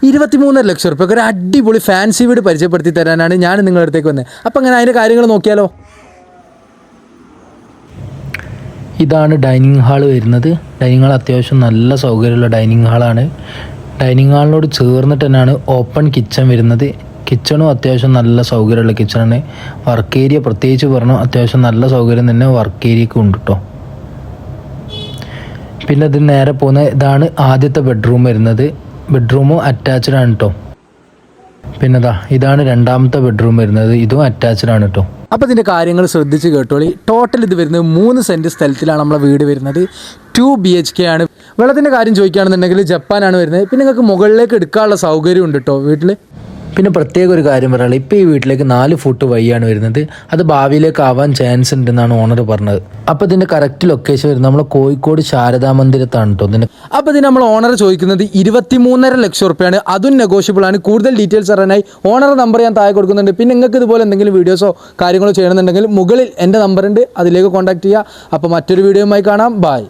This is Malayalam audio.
23.5 ലക്ഷം റുപ്യക്ക് ഒരു അടിപൊളി ഫാൻസി വീട് പരിചയപ്പെടുത്തി തരാനാണ് ഞാൻ നിങ്ങളുടെ അടുത്തേക്ക് വന്നത്. അപ്പോൾ അങ്ങനെ അതിൻ്റെ കാര്യങ്ങൾ നോക്കിയാലോ. ഇതാണ് ഡൈനിങ് ഹാൾ വരുന്നത്. ഡൈനിങ് ഹാൾ അത്യാവശ്യം നല്ല സൗകര്യമുള്ള ഡൈനിങ് ഹാളാണ്. ഡൈനിങ് ഹാളിനോട് ചേർന്നിട്ട് തന്നെയാണ് ഓപ്പൺ കിച്ചൺ വരുന്നത്. കിച്ചണും അത്യാവശ്യം നല്ല സൗകര്യമുള്ള കിച്ചണാണ്. വർക്ക് ഏരിയ പ്രത്യേകിച്ച് പറഞ്ഞു അത്യാവശ്യം നല്ല സൗകര്യം തന്നെ വർക്ക് ഏരിയക്ക് ഉണ്ട് കേട്ടോ. പിന്നെ ഇത് നേരെ പോകുന്ന ഇതാണ് ആദ്യത്തെ ബെഡ്റൂം വരുന്നത്. ബെഡ്റൂമും അറ്റാച്ച്ഡ് ആണ് കേട്ടോ. പിന്നെ ഇതാണ് രണ്ടാമത്തെ ബെഡ്റൂം വരുന്നത്. ഇതും അറ്റാച്ച്ഡ് ആണ് കേട്ടോ. അപ്പോൾ ഇതിൻ്റെ കാര്യങ്ങൾ ശ്രദ്ധിച്ച് കേട്ടോളി. ടോട്ടൽ ഇത് വരുന്നത് 3 സെൻറ്റ് സ്ഥലത്തിലാണ് നമ്മളെ വീട് വരുന്നത്. 2 BHK ആണ്. വെള്ളത്തിൻ്റെ കാര്യം ചോദിക്കുകയാണെന്നുണ്ടെങ്കിൽ ജപ്പാനാണ് വരുന്നത്. പിന്നെ നിങ്ങൾക്ക് മുകളിലേക്ക് എടുക്കാനുള്ള സൗകര്യം ഉണ്ട് കേട്ടോ വീട്ടിൽ. പിന്നെ പ്രത്യേക ഒരു കാര്യം പറയാനുള്ളത്, ഇപ്പോൾ ഈ വീട്ടിലേക്ക് 4 ഫുട്ട് വഴിയാണ് വരുന്നത്. അത് ഭാവിയിലേക്ക് ആവാൻ ചാൻസ് ഉണ്ടെന്നാണ് ഓണർ പറഞ്ഞത്. അപ്പോൾ ഇതിൻ്റെ കറക്റ്റ് ലൊക്കേഷൻ വരുന്നത് നമ്മൾ കോഴിക്കോട് ശാരദാ മന്ദിരത്താണ് കേട്ടോ. അപ്പോൾ ഇതിന് നമ്മൾ ഓണർ ചോദിക്കുന്നത് 23.5 ലക്ഷം റുപ്യാണ്. അതും നെഗോഷ്യബിൾ ആണ്. കൂടുതൽ ഡീറ്റെയിൽസ് അറിയാനായി ഓണർ നമ്പർ ഞാൻ താഴെ കൊടുക്കുന്നുണ്ട്. പിന്നെ നിങ്ങൾക്ക് ഇതുപോലെ എന്തെങ്കിലും വീഡിയോസോ കാര്യങ്ങളോ ചെയ്യണമെന്നുണ്ടെങ്കിൽ മുകളിൽ എൻ്റെ നമ്പറുണ്ട്, അതിലേക്ക് കോൺടാക്ട് ചെയ്യുക. അപ്പോൾ മറ്റൊരു വീഡിയോയുമായി കാണാം. ബൈ.